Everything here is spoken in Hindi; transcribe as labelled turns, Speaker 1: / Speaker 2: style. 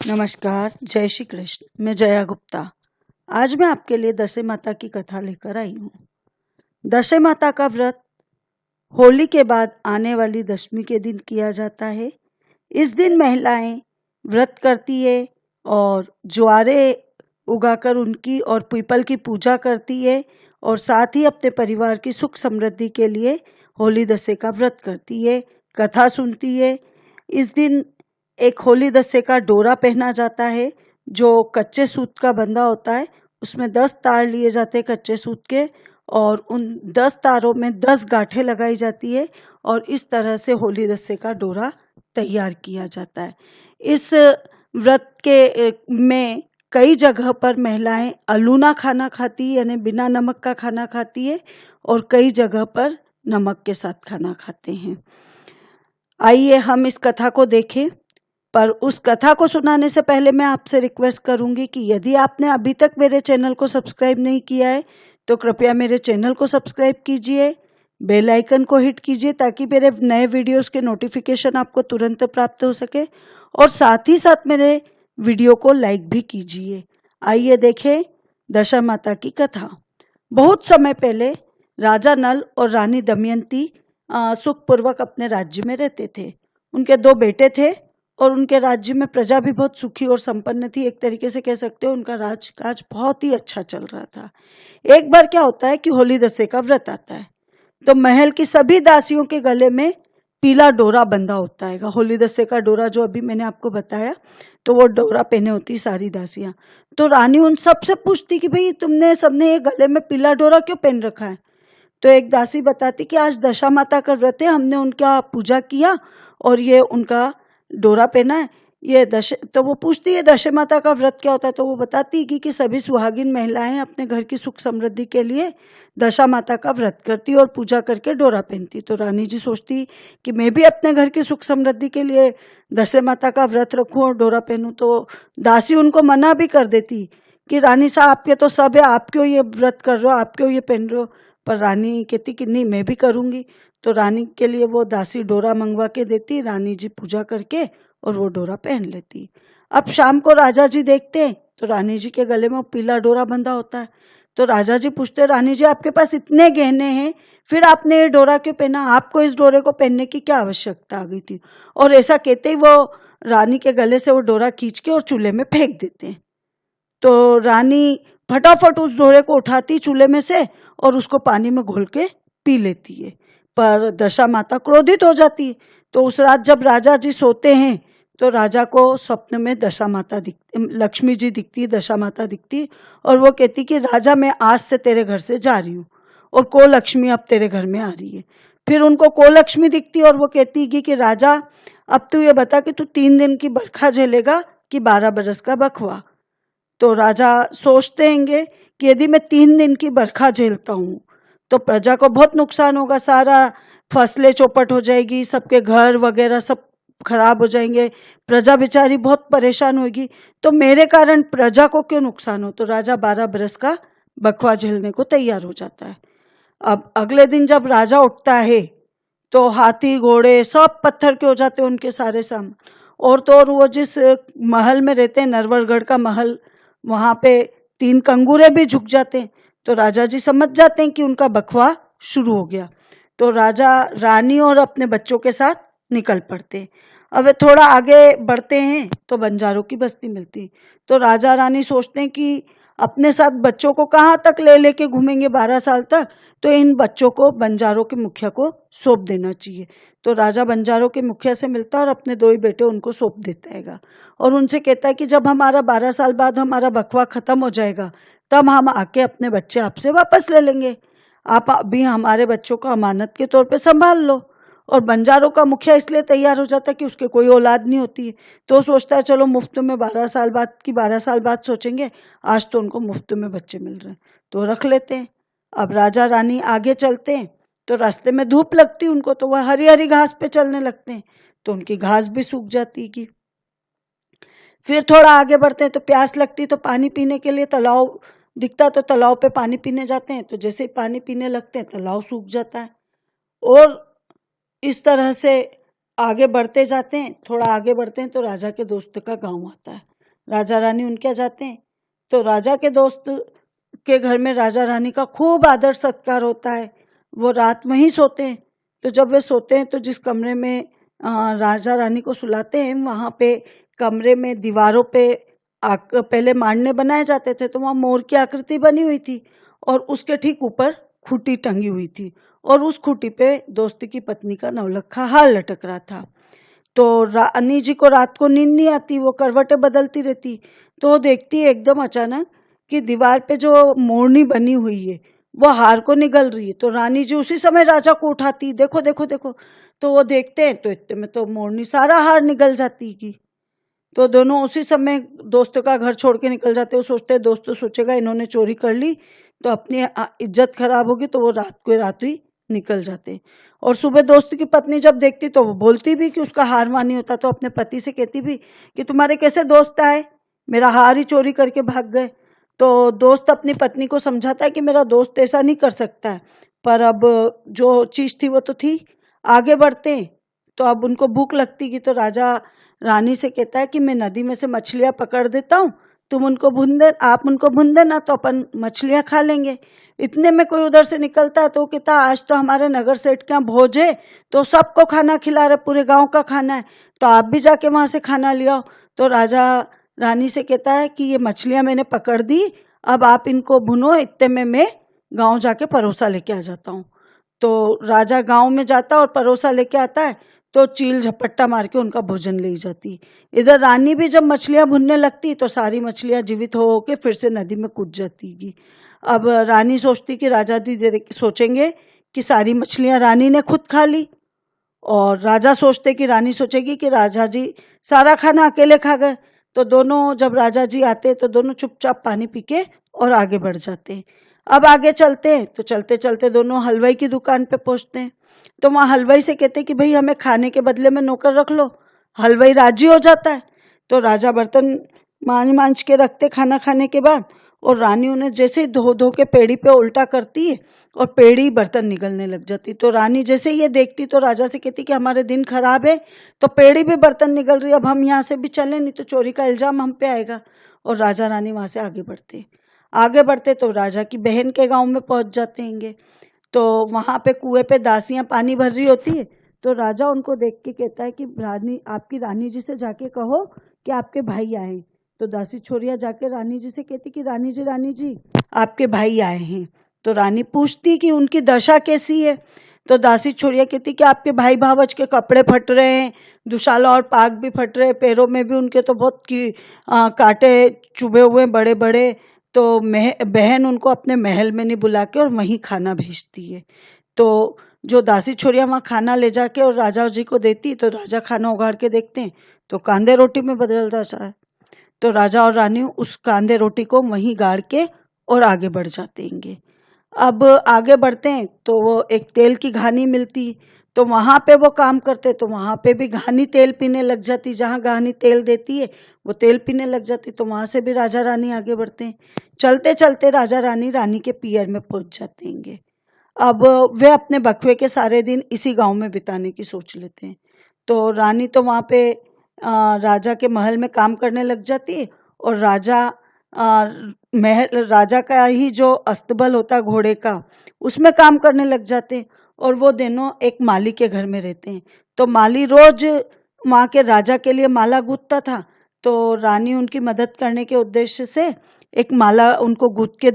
Speaker 1: नमस्कार, जय श्री कृष्ण। मैं जया गुप्ता। आज मैं आपके लिए दशे माता की कथा लेकर आई हूँ। दशे माता का व्रत होली के बाद आने वाली दशमी के दिन किया जाता है। इस दिन महिलाएं व्रत करती है और ज्वारे उगाकर उनकी और पीपल की पूजा करती है और साथ ही अपने परिवार की सुख समृद्धि के लिए होली दशे का व्रत करती है, कथा सुनती है। इस दिन एक होली दस्ते का डोरा पहना जाता है जो कच्चे सूत का बंधा होता है। उसमें 10 तार लिए जाते हैं कच्चे सूत के और उन 10 तारों में 10 गांठें लगाई जाती है और इस तरह से होली दस्ते का डोरा तैयार किया जाता है। इस व्रत के में कई जगह पर महिलाएं अलूना खाना खाती यानी बिना नमक का खाना खाती है और कई जगह पर नमक के साथ खाना खाते हैं। आइए हम इस कथा को देखें। पर उस कथा को सुनाने से पहले मैं आपसे रिक्वेस्ट करूंगी कि यदि आपने अभी तक मेरे चैनल को सब्सक्राइब नहीं किया है तो कृपया मेरे चैनल को सब्सक्राइब कीजिए, बेल आइकन को हिट कीजिए ताकि मेरे नए वीडियोस के नोटिफिकेशन आपको तुरंत प्राप्त हो सके और साथ ही साथ मेरे वीडियो को लाइक भी कीजिए। आइए देखें दशा माता की कथा। बहुत समय पहले राजा नल और रानी दमयंती सुखपूर्वक अपने राज्य में रहते थे। उनके 2 बेटे थे और उनके राज्य में प्रजा भी बहुत सुखी और संपन्न थी। एक तरीके से कह सकते हो उनका राजकाज बहुत ही अच्छा चल रहा था। एक बार क्या होता है कि होली दशे का व्रत आता है तो महल की सभी दासियों के गले में पीला डोरा बंधा होता है। होली दशे का डोरा जो अभी मैंने आपको बताया तो वो डोरा पहने होती सारी दासियां। तो रानी उन सबसे पूछती कि भाई तुमने सबने ये गले में पीला डोरा क्यों पहन रखा है। तो एक दासी बताती कि आज दशा माता का व्रत है, हमने उनका पूजा किया और ये उनका डोरा पहना है। ये तो वो पूछती है दशा माता का व्रत क्या होता है। तो वो बताती कि सभी सुहागिन महिलाएं अपने घर की सुख समृद्धि के लिए दशा माता का व्रत करती और पूजा करके डोरा पहनती। तो रानी जी सोचती कि मैं भी अपने घर की सुख समृद्धि के लिए दशा माता का व्रत रखूं और डोरा पहनूं। तो दासी उनको मना भी कर देती कि रानी साहब आपके तो सब है, आप क्यों ये व्रत कर रहे हो, आप क्यों ये पहन रहे हो। पर रानी कहती कि नहीं मैं भी करूंगी। तो रानी के लिए वो दासी डोरा मंगवा के देती, रानी जी पूजा करके और वो डोरा पहन लेती। अब शाम को राजा जी देखते हैं तो रानी जी के गले में पीला डोरा बंधा होता है। तो राजा जी पूछते रानी जी आपके पास इतने गहने हैं फिर आपने ये डोरा क्यों पहना, आपको इस डोरे को पहनने की क्या आवश्यकता आ गई थी। और ऐसा कहते ही वो रानी के गले से वो डोरा खींच के और चूल्हे में फेंक देते हैं। तो रानी फटाफट उस डोरे को उठाती चूल्हे में से और उसको पानी में घोल के पी लेती है। पर दशा माता क्रोधित हो जाती है। तो उस रात जब राजा जी सोते हैं तो राजा को स्वप्न में दशा माता दिखती, लक्ष्मी जी दिखती, दशा माता दिखती और वो कहती कि राजा मैं आज से तेरे घर से जा रही हूँ और को लक्ष्मी अब तेरे घर में आ रही है। फिर उनको को लक्ष्मी दिखती और वो कहती कि राजा अब तू ये बता कि तू 3 दिन की बरखा झेलेगा कि 12 बरस का बखवा। तो राजा सोचते हैंगे कि यदि मैं 3 दिन की बरखा झेलता हूँ तो प्रजा को बहुत नुकसान होगा, सारा फसलें चौपट हो जाएगी, सबके घर वगैरह सब खराब हो जाएंगे, प्रजा बेचारी बहुत परेशान होगी। तो मेरे कारण प्रजा को क्यों नुकसान हो। तो राजा 12 बरस का बखवा झेलने को तैयार हो जाता है। अब अगले दिन जब राजा उठता है तो हाथी घोड़े सब पत्थर के हो जाते हैं उनके सारे सामान। और तो और वो जिस महल में रहते हैं नरवरगढ़ का महल, वहां पे 3 कंगूरे भी झुक जाते हैं। तो राजा जी समझ जाते हैं कि उनका बखवा शुरू हो गया। तो राजा रानी और अपने बच्चों के साथ निकल पड़ते हैं। अब वे थोड़ा आगे बढ़ते हैं तो बंजारों की बस्ती मिलती। तो राजा रानी सोचते हैं कि अपने साथ बच्चों को कहाँ तक ले लेके घूमेंगे 12 साल तक, तो इन बच्चों को बंजारों के मुखिया को सौंप देना चाहिए। तो राजा बंजारों के मुखिया से मिलता है और अपने 2 ही बेटे उनको सौंप देता है और उनसे कहता है कि जब हमारा 12 साल बाद हमारा बखवा खत्म हो जाएगा तब हम आके अपने बच्चे आपसे वापस ले लेंगे, आप अभी हमारे बच्चों को अमानत के तौर पे संभाल लो। और बंजारों का मुखिया इसलिए तैयार हो जाता है कि उसके कोई औलाद नहीं होती है। तो सोचता है चलो मुफ्त में 12 साल बाद की 12 साल बाद सोचेंगे, आज तो उनको मुफ्त में बच्चे मिल रहे हैं तो रख लेते हैं। अब राजा रानी आगे चलते हैं तो रास्ते में धूप लगती उनको, तो वह हरी हरी घास पे चलने लगते हैं तो उनकी घास भी सूख जाती है। फिर थोड़ा आगे बढ़ते हैं तो प्यास लगती तो पानी पीने के लिए तालाब दिखता तो तालाब पे पानी पीने जाते हैं। तो जैसे ही पानी पीने लगते हैं तालाब सूख जाता है। और इस तरह से आगे बढ़ते जाते हैं। थोड़ा आगे बढ़ते हैं तो राजा के दोस्त का गांव आता है। राजा रानी उनके यहाँ जाते हैं। तो राजा के दोस्त के घर में राजा रानी का खूब आदर सत्कार होता है। वो रात वहीं सोते हैं। तो जब वे सोते हैं तो जिस कमरे में राजा रानी को सुलाते हैं, वहां पे कमरे में दीवारों पे पहले मांडने बनाए जाते थे, तो वहां मोर की आकृति बनी हुई थी और उसके ठीक ऊपर खूंटी टंगी हुई थी और उस खूंटी पे दोस्त की पत्नी का नवलखा हार लटक रहा था। तो रानी जी को रात को नींद नहीं आती, वो करवटें बदलती रहती। तो वो देखती है एकदम अचानक कि दीवार पे जो मोरनी बनी हुई है वो हार को निगल रही है। तो रानी जी उसी समय राजा को उठाती, देखो देखो देखो। तो वो देखते हैं तो इतने में तो मोरनी सारा हार निगल जाती की। तो दोनों उसी समय दोस्त का घर छोड़ के निकल जाते। वो सोचते हैं दोस्त तो सोचेगा इन्होंने चोरी कर ली तो अपनी इज्जत खराब होगी, तो वो रात को रात ही निकल जाते। और सुबह दोस्त की पत्नी जब देखती तो वो बोलती भी कि उसका हार मानी होता, तो अपने पति से कहती भी कि तुम्हारे कैसे दोस्त आए, मेरा हार ही चोरी करके भाग गए। तो दोस्त अपनी पत्नी को समझाता है कि मेरा दोस्त ऐसा नहीं कर सकता है, पर अब जो चीज थी वो तो थी। आगे बढ़ते तो अब उनको भूख लगती कि, तो राजा रानी से कहता है कि मैं नदी में से मछलियां पकड़ देता हूँ, तुम उनको भून दे, आप उनको भून देना तो अपन मछलियां खा लेंगे। इतने में कोई उधर से निकलता है तो वो कहता आज तो हमारे नगर सेठ के यहाँ भोज है, तो सबको खाना खिला रहे, पूरे गांव का खाना है, तो आप भी जाके वहां से खाना ले आओ। तो राजा रानी से कहता है कि ये मछलियां मैंने पकड़ दी, अब आप इनको भुनो, इतने में मैं गांव जाके परोसा लेके आ जाता हूँ। तो राजा गांव में जाता और परोसा लेके आता है, तो चील झपट्टा मार के उनका भोजन ले जाती। इधर रानी भी जब मछलियां भुनने लगती तो सारी मछलियां जीवित हो के फिर से नदी में कूद जाती। अब रानी सोचती कि राजा जी सोचेंगे कि सारी मछलियां रानी ने खुद खा ली, और राजा सोचते कि रानी सोचेगी कि राजा जी सारा खाना अकेले खा गए। तो दोनों जब राजा जी आते तो दोनों चुपचाप पानी पी के और आगे बढ़ जाते। अब आगे चलते तो चलते चलते दोनों हलवाई की दुकान पे पहुंचते हैं। तो वहां हलवाई से कहते कि भाई हमें खाने के बदले में नौकर रख लो। हलवाई राजी हो जाता है। तो राजा बर्तन मांज के रखते खाना खाने के बाद, और रानी उन्हें जैसे ही धो धो के पेड़ी पे उल्टा करती है और पेड़ी बर्तन निगलने लग जाती। तो रानी जैसे ये देखती तो राजा से कहती कि हमारे दिन खराब है, तो पेड़ी भी बर्तन निगल रही है, अब हम यहाँ से भी चलें, नहीं तो चोरी का इल्जाम हम पे आएगा। और राजा रानी वहां से आगे बढ़ते तो राजा की बहन के गांव में पहुंच जाते हैं। तो वहां पे कुएं पे दासियां पानी भर रही होती है। तो राजा उनको देख के कहता है कि रानी, आपकी रानी जी से जाके कहो कि आपके भाई आए। तो दासी छोरिया जाके रानी जी से कहती कि रानी जी आपके भाई आए हैं। तो रानी पूछती कि उनकी दशा कैसी है। तो दासी छोरिया कहती कि आपके भाई भावच के कपड़े फट रहे हैं, दुशाला और पाग भी फट रहे, पैरों में भी उनके तो बहुत कांटे चुभे हुए बड़े बड़े। तो बहन उनको अपने महल में नहीं बुला के और वहीं खाना भेजती है। तो जो दासी छोरिया वहाँ खाना ले जाके और राजा जी को देती, तो राजा खाना उगाड़ के देखते हैं तो कांदे रोटी में बदल जाता है। तो राजा और रानी उस कांदे रोटी को वहीं गाड़ के और आगे बढ़ जाते हैं। अब आगे बढ़ते हैं तो वो एक तेल की घानी मिलती, तो वहां पे वो काम करते, तो वहां पे भी घानी तेल पीने लग जाती। जहां घानी तेल देती है वो तेल पीने लग जाती। तो वहां से भी राजा रानी आगे बढ़ते हैं। चलते चलते राजा रानी के पियर में पहुंच जाते हैं। अब वे अपने बखवे के सारे दिन इसी गांव में बिताने की सोच लेते हैं। तो रानी तो वहां पे राजा के महल में काम करने लग जाती है, और राजा का ही जो अस्तबल होता है घोड़े का, उसमें काम करने लग जाते हैं। और वो दोनों एक माली के घर में रहते हैं। तो माली रोज वहाँ के राजा के लिए माला गूंथता था। तो रानी उनकी मदद करने के उद्देश्य से एक माला उनको गूंथ के